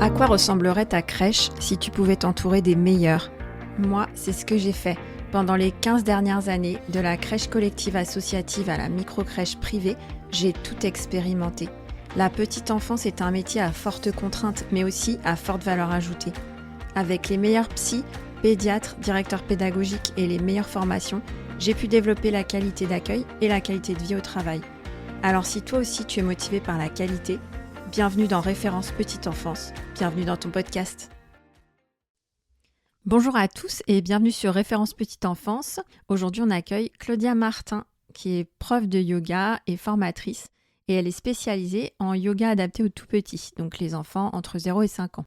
À quoi ressemblerait ta crèche si tu pouvais t'entourer des meilleurs ? Moi, c'est ce que j'ai fait. Pendant les 15 dernières années, de la crèche collective associative à la micro-crèche privée, j'ai tout expérimenté. La petite enfance est un métier à forte contrainte, mais aussi à forte valeur ajoutée. Avec les meilleurs psys, pédiatres, directeurs pédagogiques et les meilleures formations, j'ai pu développer la qualité d'accueil et la qualité de vie au travail. Alors si toi aussi tu es motivé par la qualité, bienvenue dans Référence Petite Enfance, bienvenue dans ton podcast. Bonjour à tous et bienvenue sur Référence Petite Enfance. Aujourd'hui on accueille Claudia Martin qui est prof de yoga et formatrice et elle est spécialisée en yoga adapté aux tout-petits, donc les enfants entre 0 et 5 ans.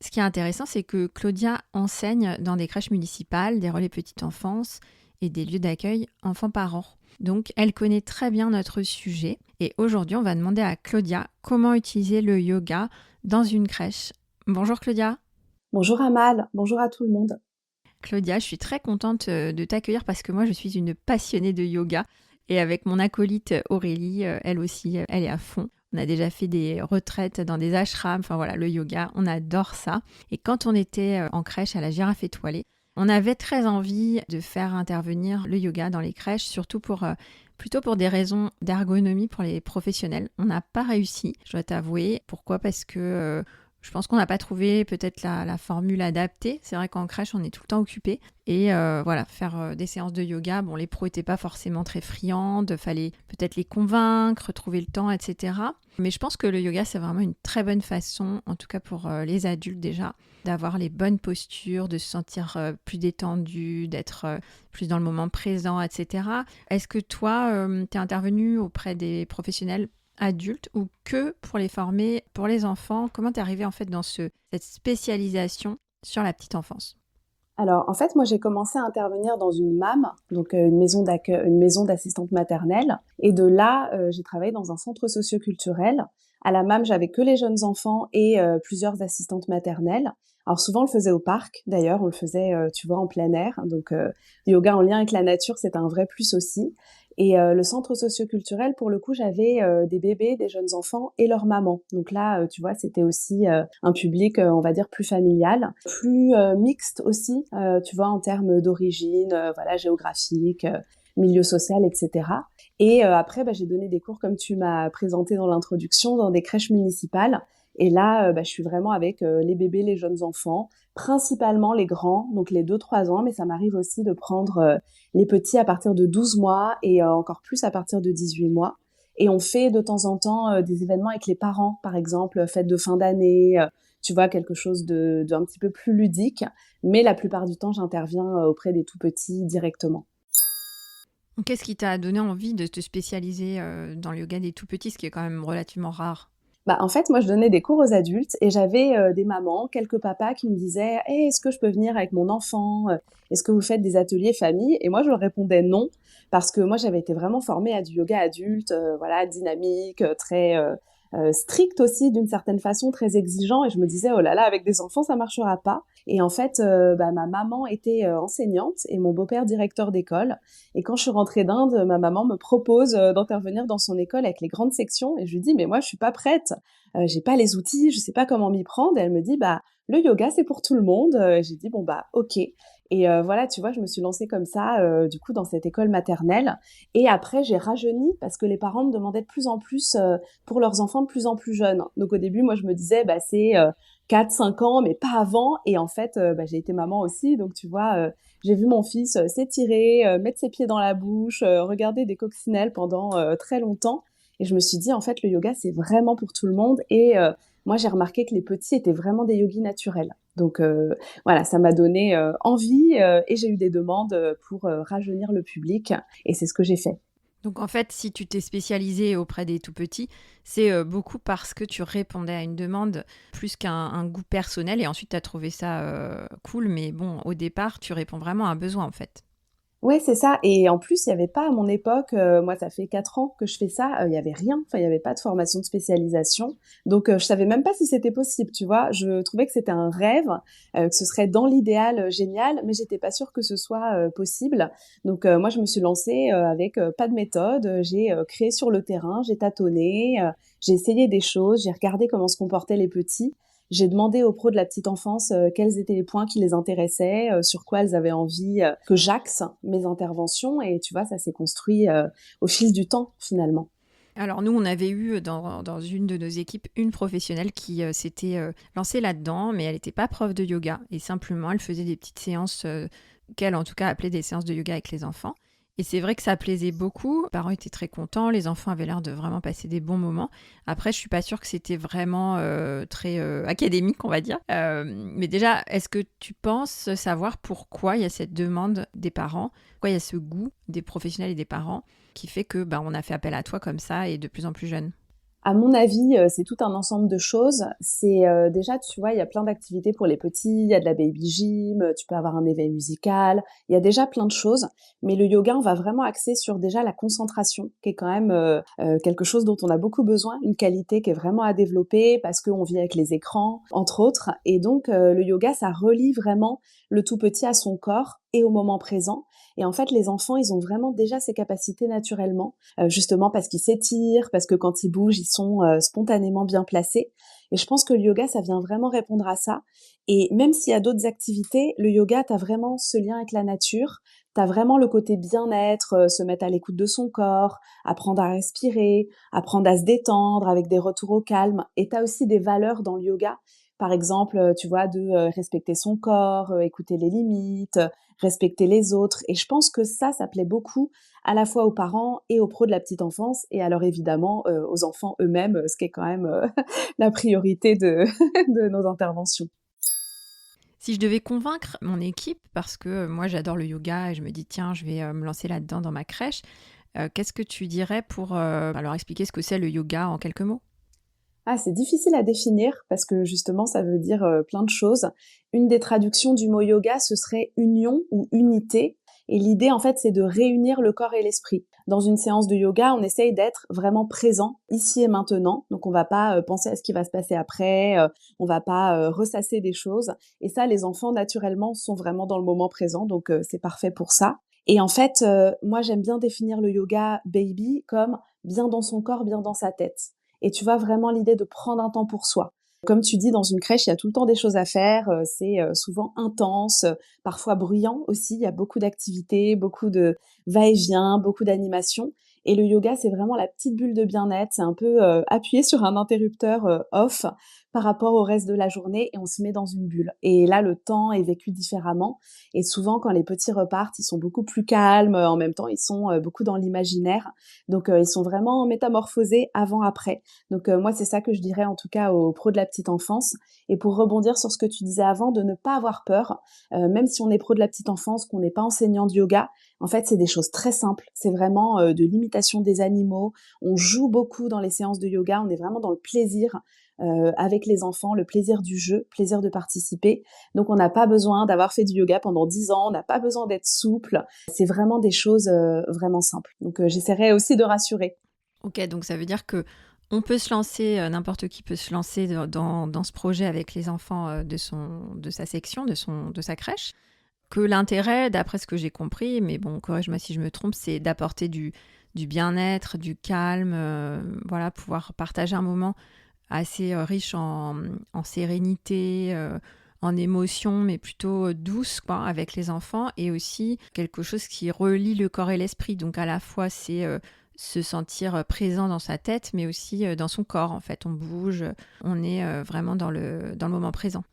Ce qui est intéressant, c'est que Claudia enseigne dans des crèches municipales, des relais petite enfance et des lieux d'accueil enfants-parents. Donc, elle connaît très bien notre sujet. Et aujourd'hui, on va demander à Claudia comment utiliser le yoga dans une crèche. Bonjour Claudia. Bonjour Amal, bonjour à tout le monde. Claudia, je suis très contente de t'accueillir parce que moi, je suis une passionnée de yoga. Et avec mon acolyte Aurélie, elle aussi, elle est à fond. On a déjà fait des retraites dans des ashrams, enfin voilà, le yoga, on adore ça. Et quand on était en crèche à la Girafe Étoilée, on avait très envie de faire intervenir le yoga dans les crèches, surtout plutôt pour des raisons d'ergonomie pour les professionnels. On n'a pas réussi, je dois t'avouer. Pourquoi ? Parce que je pense qu'on n'a pas trouvé peut-être la formule adaptée. C'est vrai qu'en crèche, on est tout le temps occupé. Et voilà, faire des séances de yoga, bon, les pros n'étaient pas forcément très friandes, fallait peut-être les convaincre, trouver le temps, etc. Mais je pense que le yoga, c'est vraiment une très bonne façon, en tout cas pour les adultes déjà, d'avoir les bonnes postures, de se sentir plus détendu, d'être plus dans le moment présent, etc. Est-ce que toi, tu es intervenu auprès des professionnels adultes ou que pour les former pour les enfants? Comment t'es arrivée en fait dans cette spécialisation sur la petite enfance? Alors en fait, moi j'ai commencé à intervenir dans une MAM, donc une maison d'accueil, une maison d'assistante maternelle, et de là j'ai travaillé dans un centre socioculturel. À la MAM, j'avais que les jeunes enfants et plusieurs assistantes maternelles. Alors souvent on le faisait au parc, d'ailleurs on le faisait, tu vois, en plein air, donc yoga en lien avec la nature, c'est un vrai plus aussi. Et le centre socioculturel, pour le coup, j'avais des bébés, des jeunes enfants et leurs mamans. Donc là, tu vois, c'était aussi un public, on va dire, plus familial, plus mixte aussi, tu vois, en termes d'origine, voilà, géographique, milieu social, etc. Et après, j'ai donné des cours, comme tu m'as présenté dans l'introduction, dans des crèches municipales. Et là, je suis vraiment avec les bébés, les jeunes enfants, principalement les grands, donc les 2-3 ans, mais ça m'arrive aussi de prendre les petits à partir de 12 mois et encore plus à partir de 18 mois. Et on fait de temps en temps des événements avec les parents, par exemple, fête de fin d'année, tu vois, quelque chose de un petit peu plus ludique. Mais la plupart du temps, j'interviens auprès des tout-petits directement. Qu'est-ce qui t'a donné envie de te spécialiser dans le yoga des tout-petits, ce qui est quand même relativement rare? En fait, moi, je donnais des cours aux adultes et j'avais des mamans, quelques papas qui me disaient hey, « Est-ce que je peux venir avec mon enfant ? Est-ce que vous faites des ateliers famille ?» Et moi, je leur répondais non, parce que moi, j'avais été vraiment formée à du yoga adulte, voilà, dynamique, très strict aussi, d'une certaine façon, très exigeant. Et je me disais « Oh là là, avec des enfants, ça marchera pas !» Et en fait, ma maman était enseignante et mon beau-père directeur d'école. Et quand je suis rentrée d'Inde, ma maman me propose d'intervenir dans son école avec les grandes sections. Et je lui dis « Mais moi, je suis pas prête. J'ai pas les outils, je sais pas comment m'y prendre. » Et elle me dit, le yoga, c'est pour tout le monde. J'ai dit, ok. Et voilà, tu vois, je me suis lancée comme ça, du coup, dans cette école maternelle. Et après, j'ai rajeuni parce que les parents me demandaient de plus en plus pour leurs enfants de plus en plus jeunes. Donc au début, moi, je me disais, c'est 4-5 ans, mais pas avant. Et en fait, j'ai été maman aussi. Donc tu vois, j'ai vu mon fils s'étirer, mettre ses pieds dans la bouche, regarder des coccinelles pendant très longtemps. Et je me suis dit, en fait, le yoga, c'est vraiment pour tout le monde. Et moi, j'ai remarqué que les petits étaient vraiment des yogis naturels. Donc voilà, ça m'a donné envie et j'ai eu des demandes pour rajeunir le public. Et c'est ce que j'ai fait. Donc en fait, si tu t'es spécialisée auprès des tout-petits, c'est beaucoup parce que tu répondais à une demande plus qu'un goût personnel et ensuite tu as trouvé ça cool. Mais bon, au départ, tu réponds vraiment à un besoin en fait. Ouais, c'est ça. Et en plus, il y avait pas à mon époque, moi, ça fait 4 ans que je fais ça, il y avait rien. Enfin, il y avait pas de formation de spécialisation. Donc, je savais même pas si c'était possible, tu vois. Je trouvais que c'était un rêve, que ce serait dans l'idéal génial, mais j'étais pas sûre que ce soit possible. Donc, moi, je me suis lancée avec pas de méthode. J'ai créé sur le terrain, j'ai tâtonné, j'ai essayé des choses, j'ai regardé comment se comportaient les petits. J'ai demandé aux pros de la petite enfance quels étaient les points qui les intéressaient, sur quoi elles avaient envie que j'axe mes interventions. Et tu vois, ça s'est construit au fil du temps, finalement. Alors nous, on avait eu dans une de nos équipes une professionnelle qui s'était lancée là-dedans, mais elle n'était pas prof de yoga. Et simplement, elle faisait des petites séances qu'elle, en tout cas, appelait des séances de yoga avec les enfants. Et c'est vrai que ça plaisait beaucoup. Les parents étaient très contents. Les enfants avaient l'air de vraiment passer des bons moments. Après, je suis pas sûre que c'était vraiment très académique, on va dire. Mais déjà, est-ce que tu penses savoir pourquoi il y a cette demande des parents, pourquoi il y a ce goût des professionnels et des parents qui fait que on a fait appel à toi comme ça et de plus en plus jeune? À mon avis, c'est tout un ensemble de choses. C'est déjà, tu vois, il y a plein d'activités pour les petits. Il y a de la baby gym, tu peux avoir un éveil musical. Il y a déjà plein de choses. Mais le yoga, on va vraiment axer sur déjà la concentration, qui est quand même quelque chose dont on a beaucoup besoin, une qualité qui est vraiment à développer parce qu'on vit avec les écrans, entre autres. Et donc, le yoga, ça relie vraiment le tout petit à son corps et au moment présent. Et en fait, les enfants, ils ont vraiment déjà ces capacités naturellement, justement parce qu'ils s'étirent, parce que quand ils bougent, ils sont spontanément bien placés. Et je pense que le yoga, ça vient vraiment répondre à ça. Et même s'il y a d'autres activités, le yoga, tu as vraiment ce lien avec la nature. Tu as vraiment le côté bien-être, se mettre à l'écoute de son corps, apprendre à respirer, apprendre à se détendre avec des retours au calme. Et tu as aussi des valeurs dans le yoga. Par exemple, tu vois, de respecter son corps, écouter les limites, respecter les autres. Et je pense que ça plaît beaucoup à la fois aux parents et aux pros de la petite enfance, et alors évidemment aux enfants eux-mêmes, ce qui est quand même la priorité de, de nos interventions. Si je devais convaincre mon équipe, parce que moi j'adore le yoga et je me dis tiens, je vais me lancer là-dedans dans ma crèche, qu'est-ce que tu dirais pour leur expliquer ce que c'est le yoga en quelques mots? Ah, c'est difficile à définir parce que justement, ça veut dire plein de choses. Une des traductions du mot yoga, ce serait union ou unité. Et l'idée, en fait, c'est de réunir le corps et l'esprit. Dans une séance de yoga, on essaye d'être vraiment présent, ici et maintenant. Donc, on va pas penser à ce qui va se passer après, on va pas ressasser des choses. Et ça, les enfants, naturellement, sont vraiment dans le moment présent. Donc, c'est parfait pour ça. Et en fait, moi, j'aime bien définir le yoga baby comme bien dans son corps, bien dans sa tête. Et tu vois vraiment l'idée de prendre un temps pour soi. Comme tu dis, dans une crèche, il y a tout le temps des choses à faire. C'est souvent intense, parfois bruyant aussi. Il y a beaucoup d'activités, beaucoup de va-et-vient, beaucoup d'animation. Et le yoga, c'est vraiment la petite bulle de bien-être. C'est un peu appuyer sur un interrupteur off par rapport au reste de la journée et on se met dans une bulle. Et là, le temps est vécu différemment. Et souvent, quand les petits repartent, ils sont beaucoup plus calmes. En même temps, ils sont beaucoup dans l'imaginaire. Donc, ils sont vraiment métamorphosés avant-après. Donc, moi, c'est ça que je dirais en tout cas aux pros de la petite enfance. Et pour rebondir sur ce que tu disais avant, de ne pas avoir peur, même si on est pro de la petite enfance, qu'on n'est pas enseignant de yoga, en fait, c'est des choses très simples. C'est vraiment de l'imitation des animaux. On joue beaucoup dans les séances de yoga. On est vraiment dans le plaisir avec les enfants, le plaisir du jeu, plaisir de participer. Donc, on n'a pas besoin d'avoir fait du yoga pendant 10 ans. On n'a pas besoin d'être souple. C'est vraiment des choses vraiment simples. Donc, j'essaierai aussi de rassurer. Ok, donc ça veut dire que on peut se lancer, n'importe qui peut se lancer dans ce projet avec les enfants de sa section, de sa crèche. Que l'intérêt, d'après ce que j'ai compris, mais bon, corrige-moi si je me trompe, c'est d'apporter du bien-être, du calme, voilà, pouvoir partager un moment assez riche en sérénité, en émotions, mais plutôt douce, quoi, avec les enfants, et aussi quelque chose qui relie le corps et l'esprit. Donc à la fois, c'est se sentir présent dans sa tête, mais aussi dans son corps, en fait. On bouge, on est vraiment dans le moment présent.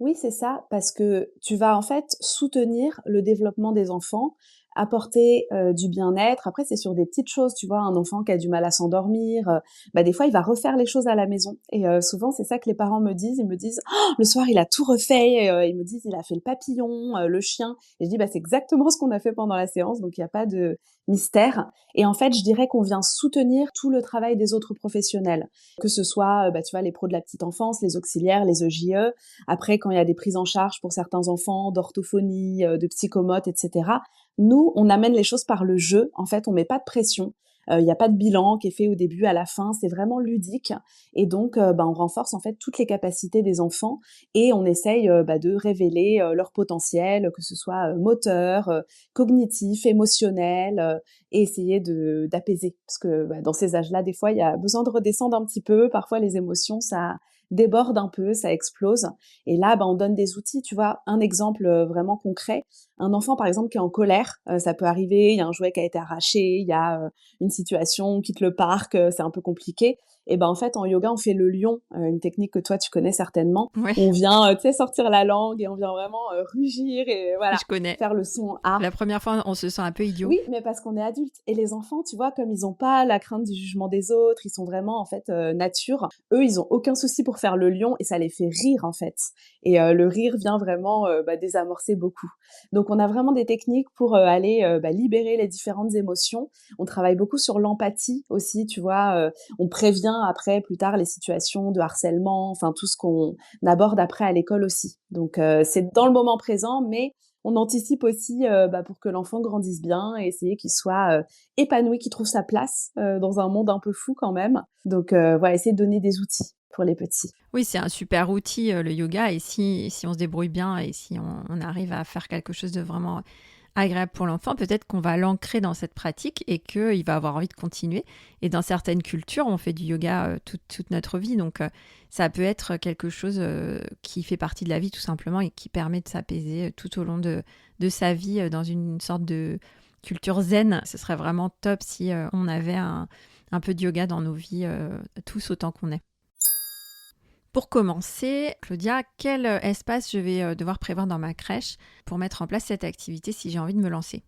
Oui, c'est ça, parce que tu vas en fait soutenir le développement des enfants, apporter du bien-être. Après, c'est sur des petites choses, tu vois, un enfant qui a du mal à s'endormir, bah, des fois, il va refaire les choses à la maison. Et souvent, c'est ça que les parents me disent. Ils me disent, oh, le soir, il a tout refait. Et, ils me disent, il a fait le papillon, le chien. Et je dis, bah, c'est exactement ce qu'on a fait pendant la séance, donc il n'y a pas de mystère. Et en fait, je dirais qu'on vient soutenir tout le travail des autres professionnels, que ce soit, bah, tu vois, les pros de la petite enfance, les auxiliaires, les EJE. Après, quand il y a des prises en charge pour certains enfants, d'orthophonie, de psychomote, etc., nous, on amène les choses par le jeu. En fait, on met pas de pression. Il n'y a pas de bilan qui est fait au début, à la fin. C'est vraiment ludique. Et donc, on renforce en fait toutes les capacités des enfants et on essaye de révéler leur potentiel, que ce soit moteur, cognitif, émotionnel, et essayer d'apaiser. Parce que dans ces âges-là, des fois, il y a besoin de redescendre un petit peu. Parfois, les émotions, ça déborde un peu, ça explose. Et là, on donne des outils, tu vois. Un exemple vraiment concret, un enfant par exemple qui est en colère, ça peut arriver, il y a un jouet qui a été arraché, il y a une situation, on quitte le parc, c'est un peu compliqué. Et en fait, en yoga, on fait le lion, une technique que toi tu connais certainement, Ouais, où on vient, tu sais, sortir la langue et on vient vraiment rugir et voilà, je connais. faire le son A. La première fois, on se sent un peu idiot. Oui, mais parce qu'on est adulte. Et les enfants, tu vois, comme ils n'ont pas la crainte du jugement des autres, ils sont vraiment en fait nature. Eux, ils ont aucun souci pour faire le lion et ça les fait rire en fait. Et le rire vient vraiment désamorcer beaucoup. Donc on a vraiment des techniques pour aller libérer les différentes émotions. On travaille beaucoup sur l'empathie aussi, tu vois. On prévient après, plus tard, les situations de harcèlement, enfin tout ce qu'on aborde après à l'école aussi. Donc c'est dans le moment présent, mais on anticipe aussi pour que l'enfant grandisse bien et essayer qu'il soit épanoui, qu'il trouve sa place dans un monde un peu fou quand même. Donc voilà, essayer de donner des outils pour les petits. Oui, c'est un super outil, le yoga. Et si on se débrouille bien et si on arrive à faire quelque chose de vraiment agréable pour l'enfant, peut-être qu'on va l'ancrer dans cette pratique et qu'il va avoir envie de continuer. Et dans certaines cultures, on fait du yoga toute notre vie. Donc, ça peut être quelque chose qui fait partie de la vie tout simplement et qui permet de s'apaiser tout au long de sa vie dans une sorte de culture zen. Ce serait vraiment top si on avait un peu de yoga dans nos vies, tous autant qu'on est. Pour commencer, Claudia, quel espace je vais devoir prévoir dans ma crèche pour mettre en place cette activité si j'ai envie de me lancer?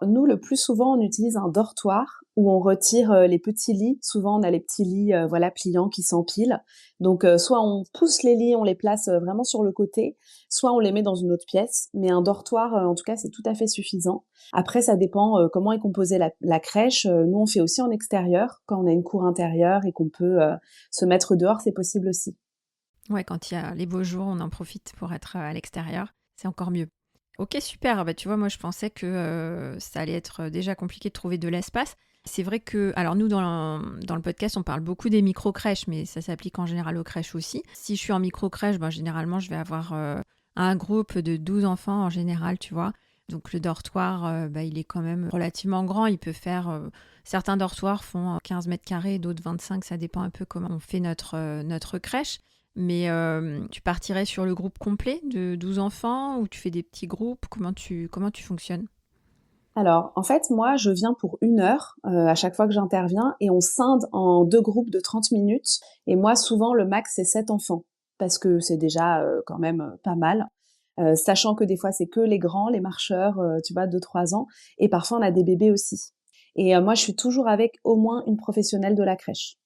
Nous, le plus souvent, on utilise un dortoir où on retire les petits lits. Souvent, on a les petits lits pliants qui s'empilent. Donc, soit on pousse les lits, on les place vraiment sur le côté, soit on les met dans une autre pièce. Mais un dortoir, en tout cas, c'est tout à fait suffisant. Après, ça dépend comment est composée la crèche. Nous, on fait aussi en extérieur. Quand on a une cour intérieure et qu'on peut se mettre dehors, c'est possible aussi. Ouais, quand il y a les beaux jours, on en profite pour être à l'extérieur. C'est encore mieux. Ok, super. Bah, tu vois, moi, je pensais que ça allait être déjà compliqué de trouver de l'espace. C'est vrai que, alors nous, dans le podcast, on parle beaucoup des micro-crèches, mais ça s'applique en général aux crèches aussi. Si je suis en micro-crèche, généralement, je vais avoir un groupe de 12 enfants en général, tu vois. Donc le dortoir, il est quand même relativement grand. Il peut faire... certains dortoirs font 15 mètres carrés, d'autres 25. Ça dépend un peu comment on fait notre crèche. Mais tu partirais sur le groupe complet de 12 enfants ou tu fais des petits groupes? Comment tu fonctionnes? Alors, en fait, moi, je viens pour 1 heure à chaque fois que j'interviens et on scinde en 2 groupes de 30 minutes. Et moi, souvent, le max, c'est 7 enfants parce que c'est déjà quand même pas mal. Sachant que des fois, c'est que les grands, les marcheurs, tu vois, 2, 3 ans. Et parfois, on a des bébés aussi. Et moi, je suis toujours avec au moins une professionnelle de la crèche.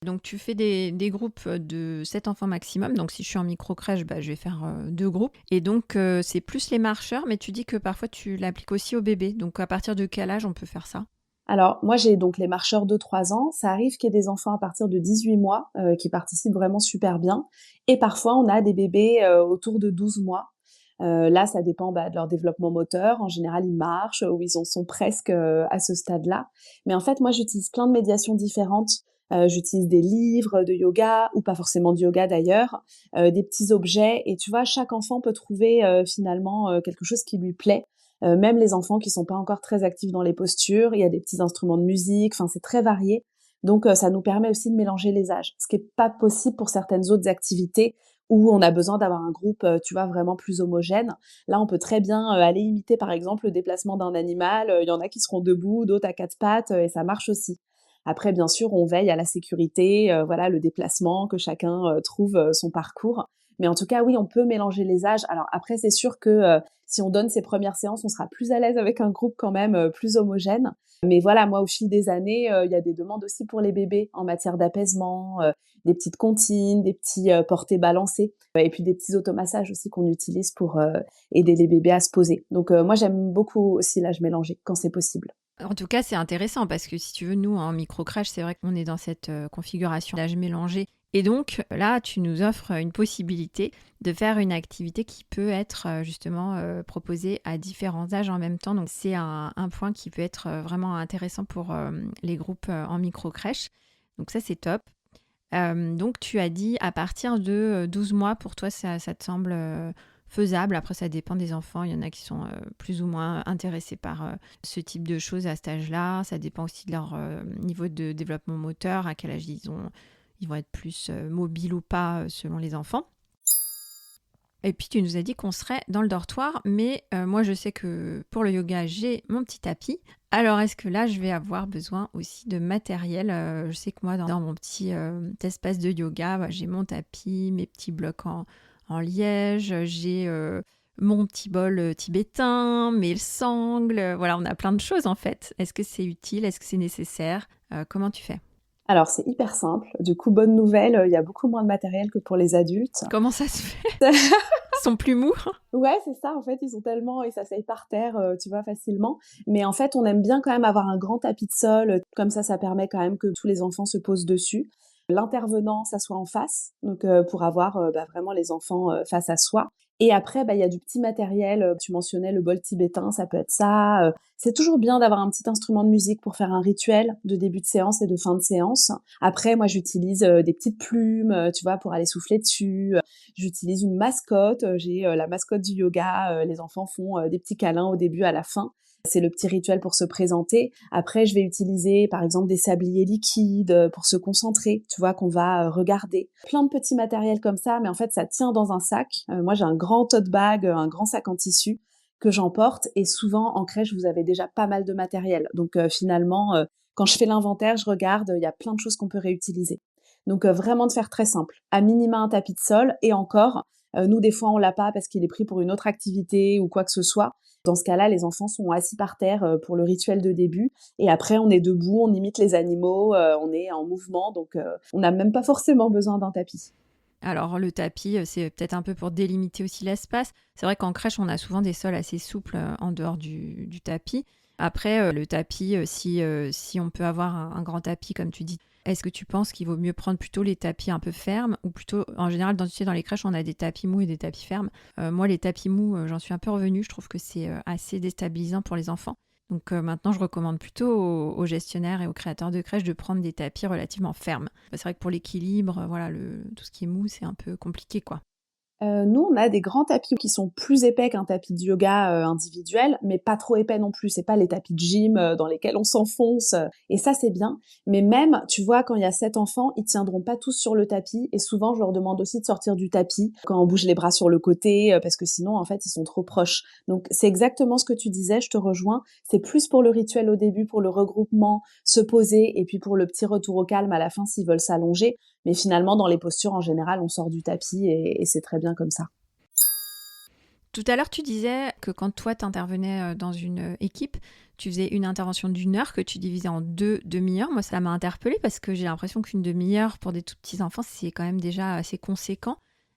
Donc tu fais des groupes de 7 enfants maximum. Donc si je suis en micro-crèche, je vais faire 2 groupes. Et donc c'est plus les marcheurs, mais tu dis que parfois tu l'appliques aussi aux bébés. Donc à partir de quel âge on peut faire ça? Alors, moi, j'ai donc les marcheurs de 3 ans. Ça arrive qu'il y ait des enfants à partir de 18 mois qui participent vraiment super bien. Et parfois, on a des bébés autour de 12 mois. Là, ça dépend de leur développement moteur. En général, ils marchent ou ils en sont presque à ce stade-là. Mais en fait, moi, j'utilise plein de médiations différentes. J'utilise des livres de yoga, ou pas forcément de yoga d'ailleurs, des petits objets. Et tu vois, chaque enfant peut trouver finalement quelque chose qui lui plaît. Même les enfants qui sont pas encore très actifs dans les postures, il y a des petits instruments de musique, enfin c'est très varié. Donc ça nous permet aussi de mélanger les âges, ce qui est pas possible pour certaines autres activités où on a besoin d'avoir un groupe, tu vois, vraiment plus homogène. Là, on peut très bien aller imiter par exemple le déplacement d'un animal. Il y en a qui seront debout, d'autres à 4 pattes, et ça marche aussi. Après, bien sûr, on veille à la sécurité, voilà, le déplacement, que chacun trouve son parcours. Mais en tout cas, oui, on peut mélanger les âges. Alors après, c'est sûr que si on donne ces premières séances, on sera plus à l'aise avec un groupe quand même plus homogène. Mais voilà, moi, au fil des années, il y a des demandes aussi pour les bébés en matière d'apaisement, des petites comptines, des petits portés balancés, et puis des petits automassages aussi qu'on utilise pour aider les bébés à se poser. Donc moi, j'aime beaucoup aussi l'âge mélangé quand c'est possible. En tout cas, c'est intéressant parce que si tu veux, nous, en micro-crèche, c'est vrai qu'on est dans cette configuration d'âge mélangé. Et donc, là, tu nous offres une possibilité de faire une activité qui peut être justement proposée à différents âges en même temps. Donc, c'est un point qui peut être vraiment intéressant pour les groupes en micro-crèche. Donc, ça, c'est top. Donc, tu as dit à partir de 12 mois, pour toi, ça te semble faisable. Après, ça dépend des enfants. Il y en a qui sont plus ou moins intéressés par ce type de choses à cet âge-là. Ça dépend aussi de leur niveau de développement moteur, à quel âge ils vont être plus mobiles ou pas selon les enfants. Et puis tu nous as dit qu'on serait dans le dortoir, mais moi je sais que pour le yoga, j'ai mon petit tapis. Alors est-ce que là, je vais avoir besoin aussi de matériel? Je sais que moi, dans mon petit espace de yoga, j'ai mon tapis, mes petits blocs en liège, j'ai mon petit bol tibétain, mes sangles, voilà, on a plein de choses en fait. Est-ce que c'est utile? Est-ce que c'est nécessaire? Comment tu fais? Alors, c'est hyper simple. Du coup, bonne nouvelle, il y a beaucoup moins de matériel que pour les adultes. Comment ça se fait? Ils sont plus mous? Ouais, c'est ça. En fait, ils s'asseyent par terre, tu vois, facilement. Mais en fait, on aime bien quand même avoir un grand tapis de sol. Comme ça permet quand même que tous les enfants se posent dessus. L'intervenant s'assoit en face, donc pour avoir vraiment les enfants face à soi. Et après, il y a du petit matériel. Tu mentionnais le bol tibétain, ça peut être ça. C'est toujours bien d'avoir un petit instrument de musique pour faire un rituel de début de séance et de fin de séance. Après, moi, j'utilise des petites plumes, tu vois, pour aller souffler dessus. J'utilise une mascotte. J'ai la mascotte du yoga. Les enfants font des petits câlins au début, à la fin. C'est le petit rituel pour se présenter. Après, je vais utiliser, par exemple, des sabliers liquides pour se concentrer, tu vois, qu'on va regarder. Plein de petits matériels comme ça, mais en fait, ça tient dans un sac. Moi, j'ai un grand tote bag, un grand sac en tissu que j'emporte. Et souvent, en crèche, vous avez déjà pas mal de matériel. Donc, finalement, quand je fais l'inventaire, je regarde, il y a plein de choses qu'on peut réutiliser. Donc, vraiment de faire très simple. À minima, un tapis de sol. Et encore, nous, des fois, on l'a pas parce qu'il est pris pour une autre activité ou quoi que ce soit. Dans ce cas-là, les enfants sont assis par terre pour le rituel de début. Et après, on est debout, on imite les animaux, on est en mouvement. Donc, on n'a même pas forcément besoin d'un tapis. Alors le tapis, c'est peut-être un peu pour délimiter aussi l'espace. C'est vrai qu'en crèche, on a souvent des sols assez souples en dehors du tapis. Après, le tapis, si on peut avoir un grand tapis, comme tu dis, est-ce que tu penses qu'il vaut mieux prendre plutôt les tapis un peu fermes ou plutôt, en général, tu sais, dans les crèches, on a des tapis mous et des tapis fermes. Moi, les tapis mous, j'en suis un peu revenue. Je trouve que c'est assez déstabilisant pour les enfants. Donc maintenant, je recommande plutôt aux gestionnaires et aux créateurs de crèches de prendre des tapis relativement fermes. C'est vrai que pour l'équilibre, voilà, tout ce qui est mou, c'est un peu compliqué, quoi. Nous, on a des grands tapis qui sont plus épais qu'un tapis de yoga individuel, mais pas trop épais non plus. C'est pas les tapis de gym dans lesquels on s'enfonce. Et ça, c'est bien. Mais même, tu vois, quand il y a 7 enfants, ils tiendront pas tous sur le tapis. Et souvent, je leur demande aussi de sortir du tapis quand on bouge les bras sur le côté, parce que sinon, en fait, ils sont trop proches. Donc, c'est exactement ce que tu disais. Je te rejoins. C'est plus pour le rituel au début, pour le regroupement, se poser, et puis pour le petit retour au calme à la fin s'ils veulent s'allonger. Mais finalement, dans les postures, en général, on sort du tapis et c'est très bien comme ça. Tout à l'heure, tu disais que quand toi, tu intervenais dans une équipe, tu faisais une intervention d'1 heure que tu divisais en 2 demi-heures. Moi, ça m'a interpellée parce que j'ai l'impression qu'une demi-heure pour des tout petits enfants, c'est quand même déjà assez conséquent.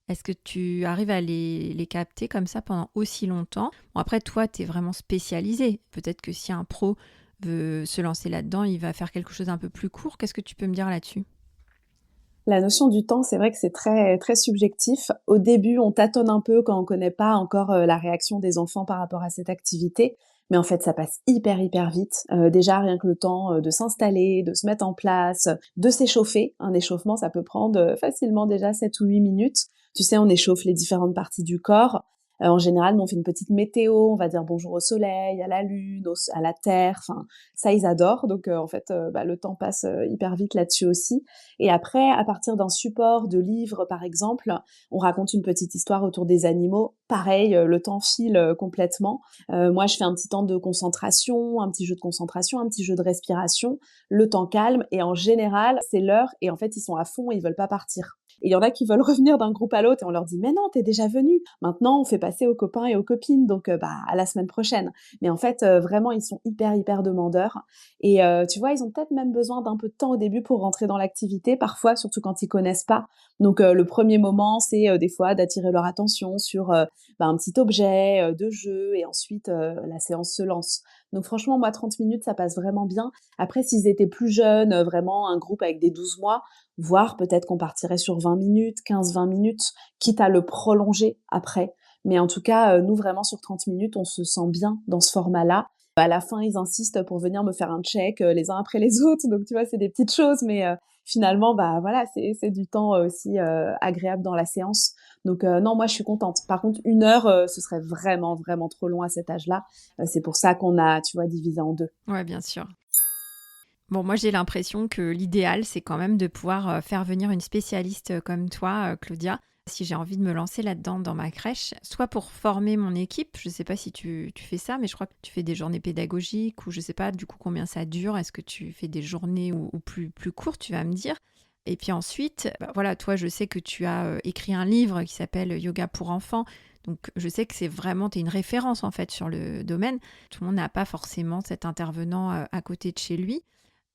Est-ce que tu arrives à les capter comme ça pendant aussi longtemps? Bon, après, toi, tu es vraiment spécialisé. Peut-être que si un pro veut se lancer là-dedans, il va faire quelque chose d'un peu plus court. Qu'est-ce que tu peux me dire là-dessus? La notion du temps, c'est vrai que c'est très très subjectif. Au début, on tâtonne un peu quand on connaît pas encore la réaction des enfants par rapport à cette activité, mais en fait, ça passe hyper vite. Déjà, rien que le temps de s'installer, de se mettre en place, de s'échauffer. Un échauffement, ça peut prendre facilement déjà 7 ou 8 minutes. Tu sais, on échauffe les différentes parties du corps. En général, nous, on fait une petite météo, on va dire bonjour au soleil, à la lune, à la terre. Enfin, ça, ils adorent. Donc, en fait, le temps passe hyper vite là-dessus aussi. Et après, à partir d'un support de livre, par exemple, on raconte une petite histoire autour des animaux. Pareil, le temps file complètement. Moi, je fais un petit temps de concentration, un petit jeu de concentration, un petit jeu de respiration. Le temps calme et en général, c'est l'heure et en fait, ils sont à fond et ils veulent pas partir. Et il y en a qui veulent revenir d'un groupe à l'autre et on leur dit mais non, t'es déjà venu. Maintenant, on fait passer aux copains et aux copines, donc à la semaine prochaine. Mais en fait, vraiment, ils sont hyper demandeurs. Et tu vois, ils ont peut-être même besoin d'un peu de temps au début pour rentrer dans l'activité, parfois, surtout quand ils connaissent pas. Donc le premier moment, c'est des fois d'attirer leur attention sur un petit objet de jeu et ensuite la séance se lance. Donc franchement, moi, 30 minutes, ça passe vraiment bien. Après, s'ils étaient plus jeunes, vraiment un groupe avec des 12 mois, voire peut-être qu'on partirait sur 20 minutes, 15-20 minutes, quitte à le prolonger après. Mais en tout cas, nous, vraiment, sur 30 minutes, on se sent bien dans ce format-là. À la fin, ils insistent pour venir me faire un check les uns après les autres. Donc, tu vois, c'est des petites choses, mais finalement, voilà, c'est du temps aussi agréable dans la séance. Donc, non, moi, je suis contente. Par contre, 1 heure, ce serait vraiment trop long à cet âge-là. C'est pour ça qu'on a, tu vois, divisé en deux. Ouais, bien sûr. Bon, moi, j'ai l'impression que l'idéal, c'est quand même de pouvoir faire venir une spécialiste comme toi, Claudia, si j'ai envie de me lancer là-dedans dans ma crèche, soit pour former mon équipe, je ne sais pas si tu fais ça, mais je crois que tu fais des journées pédagogiques ou je ne sais pas du coup combien ça dure, est-ce que tu fais des journées ou plus courtes, tu vas me dire. Et puis ensuite, voilà, toi, je sais que tu as écrit un livre qui s'appelle Yoga pour enfants, donc je sais que c'est vraiment, tu es une référence en fait sur le domaine. Tout le monde n'a pas forcément cet intervenant à côté de chez lui.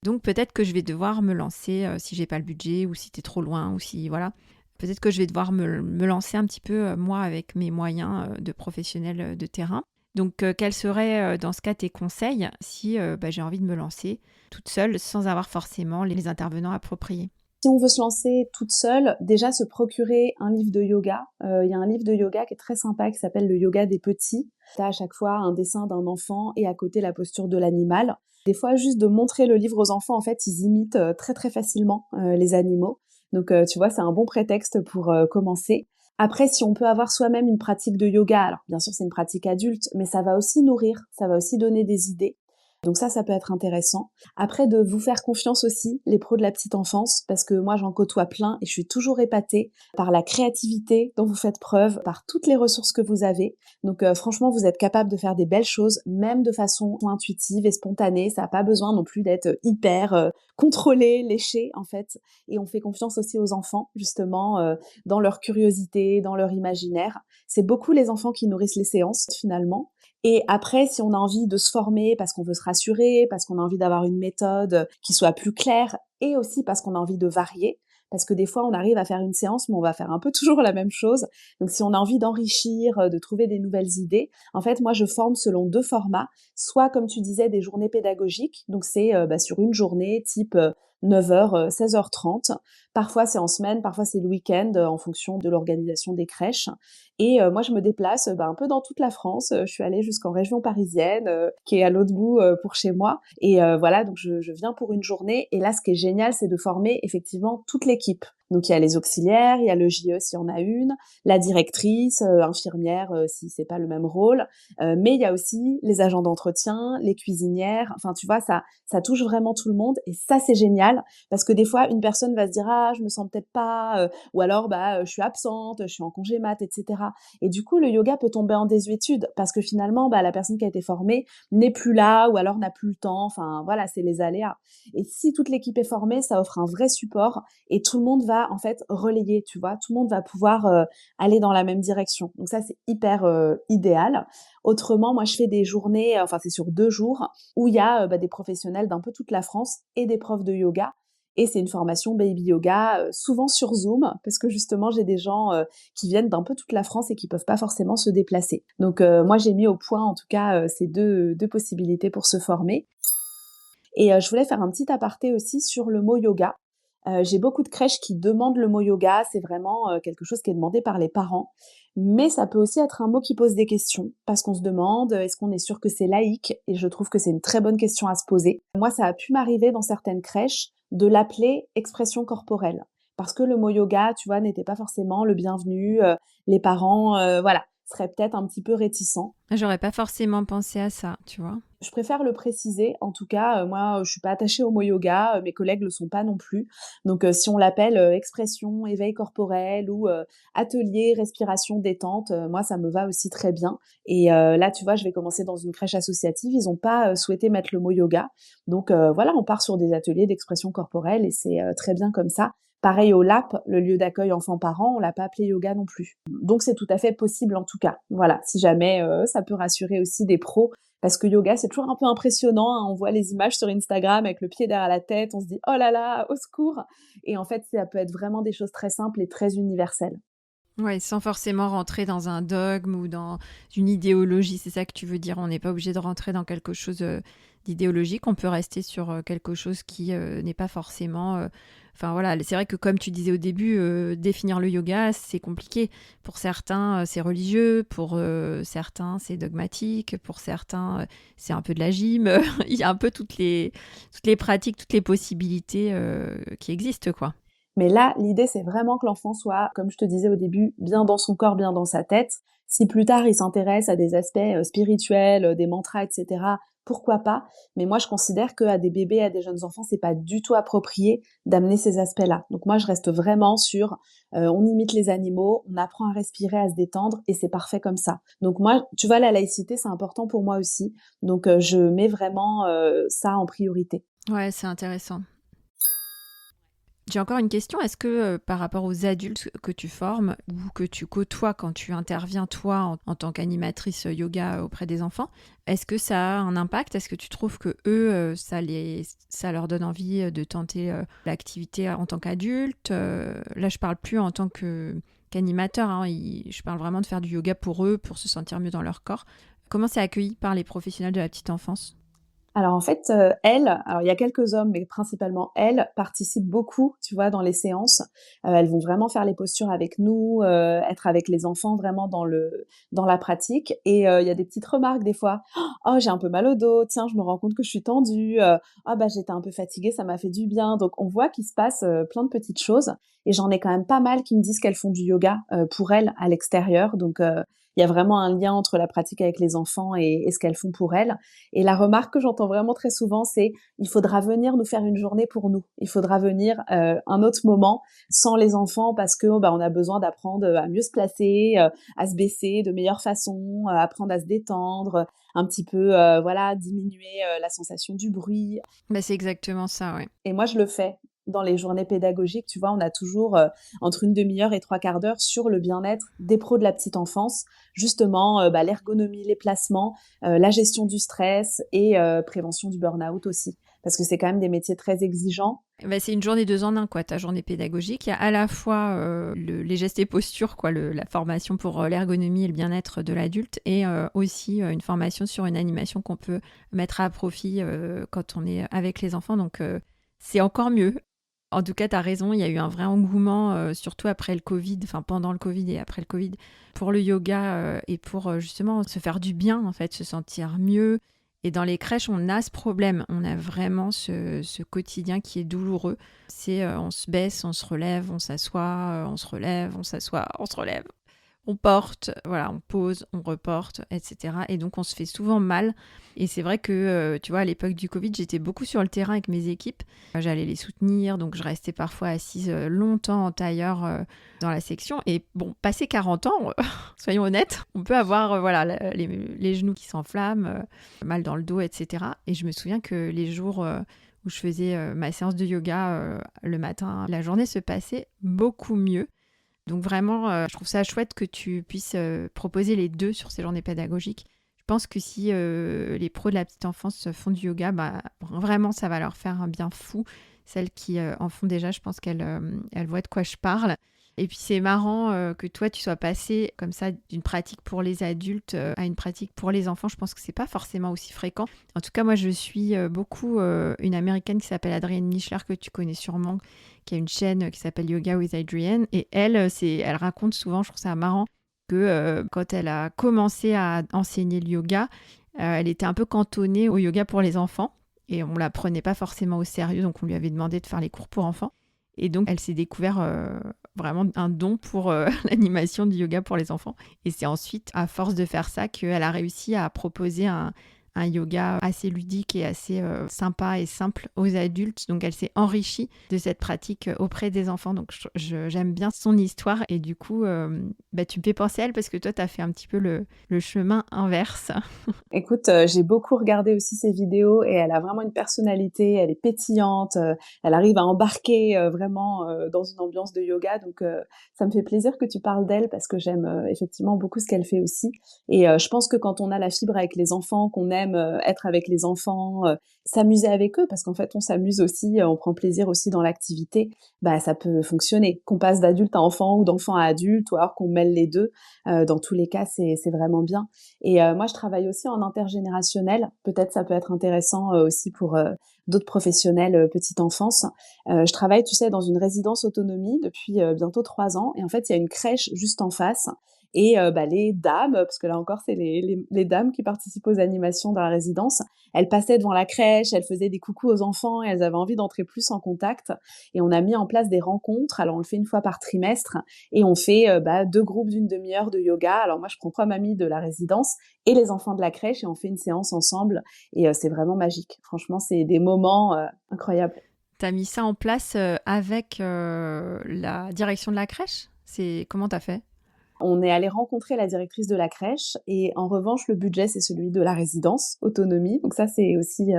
Donc peut-être que je vais devoir me lancer, si j'ai pas le budget ou si tu es trop loin ou si voilà, peut-être que je vais devoir me lancer un petit peu moi avec mes moyens de professionnel de terrain. Donc quels seraient dans ce cas tes conseils si j'ai envie de me lancer toute seule sans avoir forcément les intervenants appropriés? Si on veut se lancer toute seule, déjà se procurer un livre de yoga. Il y a un livre de yoga qui est très sympa qui s'appelle Le yoga des petits. T'as à chaque fois un dessin d'un enfant et à côté la posture de l'animal. Des fois, juste de montrer le livre aux enfants, en fait, ils imitent très très facilement les animaux. Donc, tu vois, c'est un bon prétexte pour commencer. Après, si on peut avoir soi-même une pratique de yoga, alors bien sûr c'est une pratique adulte, mais ça va aussi nourrir, ça va aussi donner des idées. Donc ça peut être intéressant. Après, de vous faire confiance aussi, les pros de la petite enfance, parce que moi, j'en côtoie plein et je suis toujours épatée par la créativité dont vous faites preuve, par toutes les ressources que vous avez. Donc franchement, vous êtes capable de faire des belles choses, même de façon intuitive et spontanée. Ça n'a pas besoin non plus d'être hyper contrôlé, léché, en fait. Et on fait confiance aussi aux enfants, justement, dans leur curiosité, dans leur imaginaire. C'est beaucoup les enfants qui nourrissent les séances, finalement. Et après, si on a envie de se former parce qu'on veut se rassurer, parce qu'on a envie d'avoir une méthode qui soit plus claire, et aussi parce qu'on a envie de varier, parce que des fois, on arrive à faire une séance, mais on va faire un peu toujours la même chose. Donc, si on a envie d'enrichir, de trouver des nouvelles idées, en fait, moi, je forme selon 2 formats. Soit, comme tu disais, des journées pédagogiques. Donc, c'est sur une journée, type 9h, 16h30. Parfois, c'est en semaine, parfois, c'est le week-end, en fonction de l'organisation des crèches. Et moi, je me déplace un peu dans toute la France. Je suis allée jusqu'en région parisienne, qui est à l'autre bout pour chez moi. Et voilà, donc je viens pour une journée. Et là, ce qui est génial, c'est de former effectivement toute l'équipe. Donc il y a les auxiliaires, il y a le JE s'il y en a une, la directrice, infirmière si c'est pas le même rôle, mais il y a aussi les agents d'entretien, les cuisinières. Enfin, tu vois, ça touche vraiment tout le monde. Et ça, c'est génial parce que des fois, une personne va se dire ah, je me sens peut-être pas, ou alors je suis absente, je suis en congé mat, etc. Et du coup, le yoga peut tomber en désuétude parce que finalement, la personne qui a été formée n'est plus là ou alors n'a plus le temps. Enfin, voilà, c'est les aléas. Et si toute l'équipe est formée, ça offre un vrai support et tout le monde va en fait relayer, tu vois. Tout le monde va pouvoir aller dans la même direction. Donc ça, c'est hyper idéal. Autrement, moi, je fais des journées, enfin, c'est sur 2 jours, où il y a des professionnels d'un peu toute la France et des profs de yoga. Et c'est une formation baby yoga, souvent sur Zoom, parce que justement, j'ai des gens qui viennent d'un peu toute la France et qui peuvent pas forcément se déplacer. Donc moi, j'ai mis au point, en tout cas, ces deux possibilités pour se former. Et je voulais faire un petit aparté aussi sur le mot yoga. J'ai beaucoup de crèches qui demandent le mot yoga, c'est vraiment quelque chose qui est demandé par les parents. Mais ça peut aussi être un mot qui pose des questions, parce qu'on se demande, est-ce qu'on est sûr que c'est laïque? Et je trouve que c'est une très bonne question à se poser. Moi, ça a pu m'arriver dans certaines crèches de l'appeler expression corporelle. Parce que le mot yoga, tu vois, n'était pas forcément le bienvenu. Les parents, voilà, seraient peut-être un petit peu réticents. J'aurais pas forcément pensé à ça, tu vois. Je préfère le préciser. En tout cas, moi, je suis pas attachée au mot yoga. Mes collègues le sont pas non plus. Donc, si on l'appelle expression, éveil corporel ou atelier, respiration, détente, moi, ça me va aussi très bien. Et là, tu vois, je vais commencer dans une crèche associative. Ils ont pas souhaité mettre le mot yoga. Donc, voilà, on part sur des ateliers d'expression corporelle et c'est très bien comme ça. Pareil au LAP, le lieu d'accueil enfants-parents, on l'a pas appelé yoga non plus. Donc, c'est tout à fait possible en tout cas. Voilà, si jamais ça peut rassurer aussi des pros. Parce que yoga, c'est toujours un peu impressionnant, hein. On voit les images sur Instagram avec le pied derrière la tête, on se dit oh là là, au secours. Et en fait, ça peut être vraiment des choses très simples et très universelles. Ouais, sans forcément rentrer dans un dogme ou dans une idéologie, c'est ça que tu veux dire. On n'est pas obligé de rentrer dans quelque chose d'idéologique, on peut rester sur quelque chose qui n'est pas forcément... Enfin voilà, c'est vrai que comme tu disais au début, définir le yoga, c'est compliqué. Pour certains, c'est religieux, pour certains, c'est dogmatique, pour certains, c'est un peu de la gym. Il y a un peu toutes les pratiques, toutes les possibilités qui existent, quoi. Mais là, l'idée, c'est vraiment que l'enfant soit, comme je te disais au début, bien dans son corps, bien dans sa tête. Si plus tard, il s'intéresse à des aspects spirituels, des mantras, etc., pourquoi pas? Mais moi, je considère qu'à des bébés, à des jeunes enfants, c'est pas du tout approprié d'amener ces aspects-là. Donc moi, je reste vraiment sur, on imite les animaux, on apprend à respirer, à se détendre et c'est parfait comme ça. Donc moi, tu vois, la laïcité, c'est important pour moi aussi. Donc je mets vraiment, ça en priorité. Ouais, c'est intéressant. J'ai encore une question. Est-ce que par rapport aux adultes que tu formes ou que tu côtoies quand tu interviens toi en tant qu'animatrice yoga auprès des enfants, est-ce que ça a un impact? Est-ce que tu trouves que eux, ça leur donne envie de tenter l'activité en tant qu'adulte? Là, je parle plus en tant qu'animateur, hein. Je parle vraiment de faire du yoga pour eux, pour se sentir mieux dans leur corps. Comment c'est accueilli par les professionnels de la petite enfance? Alors en fait, alors il y a quelques hommes, mais principalement elles, participent beaucoup, tu vois, dans les séances. Elles vont vraiment faire les postures avec nous, être avec les enfants vraiment dans la pratique et il y a des petites remarques des fois: «Oh, j'ai un peu mal au dos, tiens, je me rends compte que je suis tendue, ah bah, j'étais un peu fatiguée, ça m'a fait du bien». Donc on voit qu'il se passe, plein de petites choses et j'en ai quand même pas mal qui me disent qu'elles font du yoga, pour elles à l'extérieur. Donc il y a vraiment un lien entre la pratique avec les enfants et ce qu'elles font pour elles. Et la remarque que j'entends vraiment très souvent, c'est: «Il faudra venir nous faire une journée pour nous. Il faudra venir, un autre moment sans les enfants parce que, bah, on a besoin d'apprendre, à mieux se placer, à se baisser de meilleure façon, apprendre à se détendre, un petit peu, voilà, diminuer, la sensation du bruit». Bah, c'est exactement ça, ouais. Et moi, je le fais. Dans les journées pédagogiques, tu vois, on a toujours, entre une demi-heure et 3/4 d'heure sur le bien-être des pros de la petite enfance. Justement, bah, l'ergonomie, les placements, la gestion du stress et prévention du burn-out aussi. Parce que c'est quand même des métiers très exigeants. Bah, c'est une journée 2 en 1, quoi, ta journée pédagogique. Il y a à la fois les gestes et postures, quoi, la formation pour l'ergonomie et le bien-être de l'adulte, et aussi une formation sur une animation qu'on peut mettre à profit quand on est avec les enfants. Donc, c'est encore mieux. En tout cas, tu as raison, il y a eu un vrai engouement, surtout après le Covid, enfin pendant le Covid et après le Covid, pour le yoga et pour justement se faire du bien, en fait, se sentir mieux. Et dans les crèches, on a ce problème. On a vraiment ce quotidien qui est douloureux. C'est on se baisse, on se relève, on s'assoit, on se relève, on s'assoit, on se relève. On porte, voilà, on pose, on reporte, etc. Et donc, on se fait souvent mal. Et c'est vrai que, tu vois, à l'époque du Covid, j'étais beaucoup sur le terrain avec mes équipes. J'allais les soutenir, donc je restais parfois assise longtemps en tailleur dans la section. Et bon, passé 40 ans, soyons honnêtes, on peut avoir voilà, les genoux qui s'enflamment, mal dans le dos, etc. Et je me souviens que les jours où je faisais ma séance de yoga le matin, la journée se passait beaucoup mieux. Donc vraiment, je trouve ça chouette que tu puisses proposer les deux sur ces journées pédagogiques. Je pense que si les pros de la petite enfance font du yoga, bah, vraiment, ça va leur faire un bien fou. Celles qui en font déjà, je pense qu'elles voient de quoi je parle. Et puis c'est marrant que toi, tu sois passé comme ça d'une pratique pour les adultes à une pratique pour les enfants. Je pense que c'est pas forcément aussi fréquent. En tout cas, moi, je suis beaucoup une Américaine qui s'appelle Adrienne Nichler, que tu connais sûrement, qui a une chaîne qui s'appelle Yoga with Adrienne. Et elle, elle raconte souvent, je trouve ça marrant, que quand elle a commencé à enseigner le yoga, elle était un peu cantonnée au yoga pour les enfants. Et on la prenait pas forcément au sérieux, donc on lui avait demandé de faire les cours pour enfants. Et donc, elle s'est découvert vraiment un don pour l'animation du yoga pour les enfants. Et c'est ensuite, à force de faire ça, qu'elle a réussi à proposer un yoga assez ludique et assez sympa et simple aux adultes. Donc, elle s'est enrichie de cette pratique auprès des enfants. Donc, j'aime bien son histoire. Et du coup, tu me fais penser à elle parce que toi, tu as fait un petit peu le chemin inverse. Écoute, j'ai beaucoup regardé aussi ses vidéos et elle a vraiment une personnalité, elle est pétillante, elle arrive à embarquer, vraiment, dans une ambiance de yoga donc ça me fait plaisir que tu parles d'elle parce que j'aime, effectivement beaucoup ce qu'elle fait aussi et je pense que quand on a la fibre avec les enfants, qu'on aime, être avec les enfants, s'amuser avec eux parce qu'en fait on s'amuse aussi, on prend plaisir aussi dans l'activité, bah, ça peut fonctionner. Qu'on passe d'adulte à enfant ou d'enfant à adulte ou alors qu'on mêle les 2, dans tous les cas c'est vraiment bien et moi je travaille aussi en intergénérationnel. Peut-être ça peut être intéressant aussi pour d'autres professionnels petite enfance. Je travaille, tu sais, dans une résidence autonomie depuis bientôt 3 ans. Et en fait, il y a une crèche juste en face. Et les dames, parce que là encore, c'est les dames qui participent aux animations dans la résidence, elles passaient devant la crèche, elles faisaient des coucous aux enfants et elles avaient envie d'entrer plus en contact. Et on a mis en place des rencontres. Alors, on le fait une fois par trimestre et on fait 2 groupes d'une demi-heure de yoga. Alors, moi, je prends 3 mamies de la résidence et les enfants de la crèche et on fait une séance ensemble. Et c'est vraiment magique. Franchement, c'est des moments incroyables. T'as mis ça en place avec la direction de la crèche? Comment t'as fait? On est allé rencontrer la directrice de la crèche et en revanche, le budget, c'est celui de la résidence autonomie. Donc ça, c'est aussi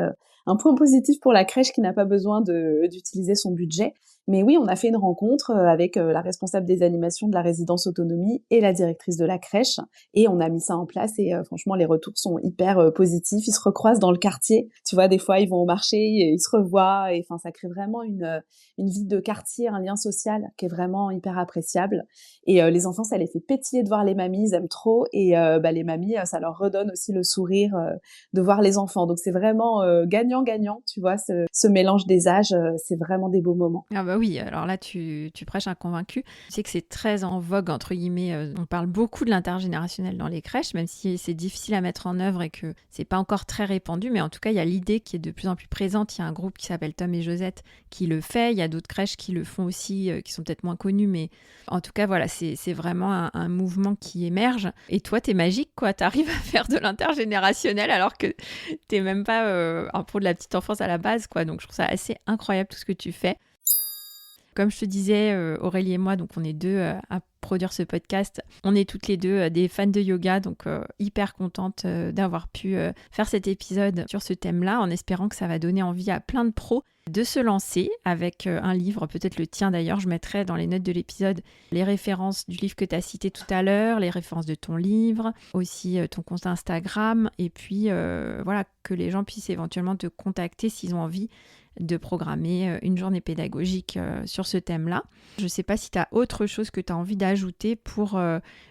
un point positif pour la crèche qui n'a pas besoin d'utiliser son budget. Mais oui, on a fait une rencontre avec la responsable des animations de la résidence autonomie et la directrice de la crèche et on a mis ça en place et franchement, les retours sont hyper positifs. Ils se recroisent dans le quartier. Tu vois, des fois, ils vont au marché, et ils se revoient et enfin, ça crée vraiment une vie de quartier, un lien social qui est vraiment hyper appréciable. Et les enfants, ça les fait pétiller de voir les mamies, ils aiment trop. Et les mamies, ça leur redonne aussi le sourire de voir les enfants. Donc c'est vraiment gagnant-gagnant, tu vois, ce mélange des âges, c'est vraiment des beaux moments. Ah bah oui, alors là, tu prêches un convaincu. Tu sais que c'est très en vogue, entre guillemets. On parle beaucoup de l'intergénérationnel dans les crèches, même si c'est difficile à mettre en œuvre et que c'est pas encore très répandu. Mais en tout cas, il y a l'idée qui est de plus en plus présente. Il y a un groupe qui s'appelle Tom et Josette qui le fait. Il y a d'autres crèches qui le font aussi, qui sont peut-être moins connues. Mais en tout cas, voilà, c'est vraiment un mouvement qui émerge. Et toi, t'es magique, quoi. T'arrives à faire de l'intergénérationnel alors que t'es même pas un pro de la petite enfance à la base, quoi. Donc, je trouve ça assez incroyable tout ce que tu fais. Comme je te disais, Aurélie et moi, donc on est deux à produire ce podcast. On est toutes les deux des fans de yoga, donc hyper contente d'avoir pu faire cet épisode sur ce thème-là, en espérant que ça va donner envie à plein de pros de se lancer avec un livre, peut-être le tien d'ailleurs. Je mettrai dans les notes de l'épisode les références du livre que tu as cité tout à l'heure, les références de ton livre, aussi ton compte Instagram, et puis voilà, que les gens puissent éventuellement te contacter s'ils ont envie de programmer une journée pédagogique sur ce thème-là. Je ne sais pas si tu as autre chose que tu as envie d'ajouter pour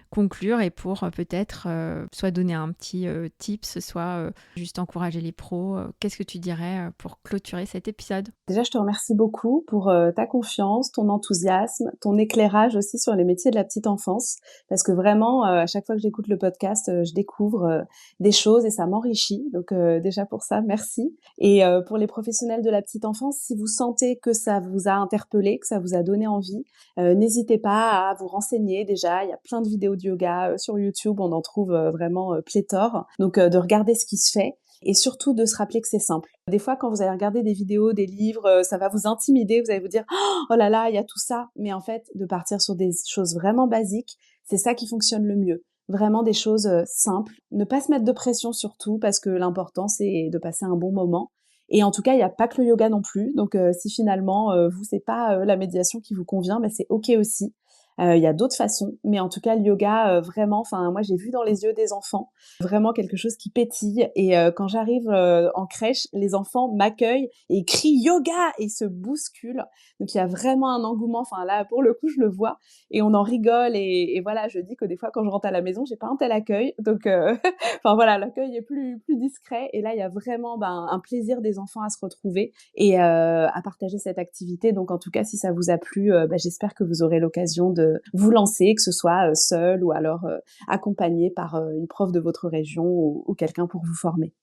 conclure et pour peut-être soit donner un petit tips, soit juste encourager les pros. Qu'est-ce que tu dirais pour clôturer cet épisode? Déjà, je te remercie beaucoup pour ta confiance, ton enthousiasme, ton éclairage aussi sur les métiers de la petite enfance, parce que vraiment, à chaque fois que j'écoute le podcast, je découvre des choses et ça m'enrichit. Donc déjà pour ça, merci. Et pour les professionnels de la petite enfance, si vous sentez que ça vous a interpellé, que ça vous a donné envie, n'hésitez pas à vous renseigner. Déjà, il y a plein de vidéos de yoga sur YouTube, on en trouve vraiment pléthore. Donc de regarder ce qui se fait. Et surtout de se rappeler que c'est simple. Des fois, quand vous allez regarder des vidéos, des livres, ça va vous intimider, vous allez vous dire « Oh là là, il y a tout ça !» Mais en fait, de partir sur des choses vraiment basiques, c'est ça qui fonctionne le mieux. Vraiment des choses simples. Ne pas se mettre de pression surtout, parce que l'important, c'est de passer un bon moment. Et en tout cas, il n'y a pas que le yoga non plus. Donc, si finalement, vous, c'est pas la médiation qui vous convient, mais c'est OK aussi. Il y a d'autres façons, mais en tout cas, le yoga, vraiment, enfin, moi, j'ai vu dans les yeux des enfants vraiment quelque chose qui pétille. Et quand j'arrive en crèche, les enfants m'accueillent et ils crient yoga et ils se bousculent. Donc, il y a vraiment un engouement. Enfin, là, pour le coup, je le vois et on en rigole. Et voilà, je dis que des fois, quand je rentre à la maison, j'ai pas un tel accueil. Donc, enfin voilà, l'accueil est plus discret. Et là, il y a vraiment un plaisir des enfants à se retrouver et à partager cette activité. Donc, en tout cas, si ça vous a plu, j'espère que vous aurez l'occasion de vous lancer, que ce soit seul ou alors accompagné par une prof de votre région ou quelqu'un pour vous former.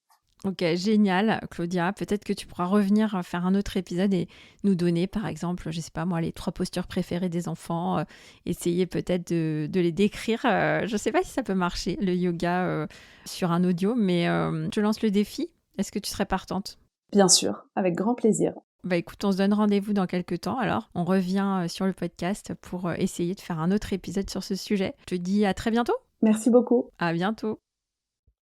Ok, génial, Claudia. Peut-être que tu pourras revenir faire un autre épisode et nous donner, par exemple, je sais pas moi, les 3 postures préférées des enfants. Essayer peut-être de les décrire. Je sais pas si ça peut marcher, le yoga sur un audio, mais je lance le défi. Est-ce que tu serais partante? Bien sûr, avec grand plaisir. Bah écoute, on se donne rendez-vous dans quelques temps alors. On revient sur le podcast pour essayer de faire un autre épisode sur ce sujet. Je te dis à très bientôt. Merci beaucoup. À bientôt.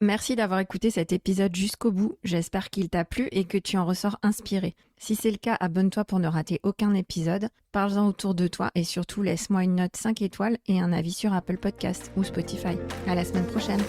Merci d'avoir écouté cet épisode jusqu'au bout. J'espère qu'il t'a plu et que tu en ressors inspiré. Si c'est le cas, abonne-toi pour ne rater aucun épisode. Parle-en autour de toi et surtout laisse-moi une note 5 étoiles et un avis sur Apple Podcast ou Spotify. À la semaine prochaine.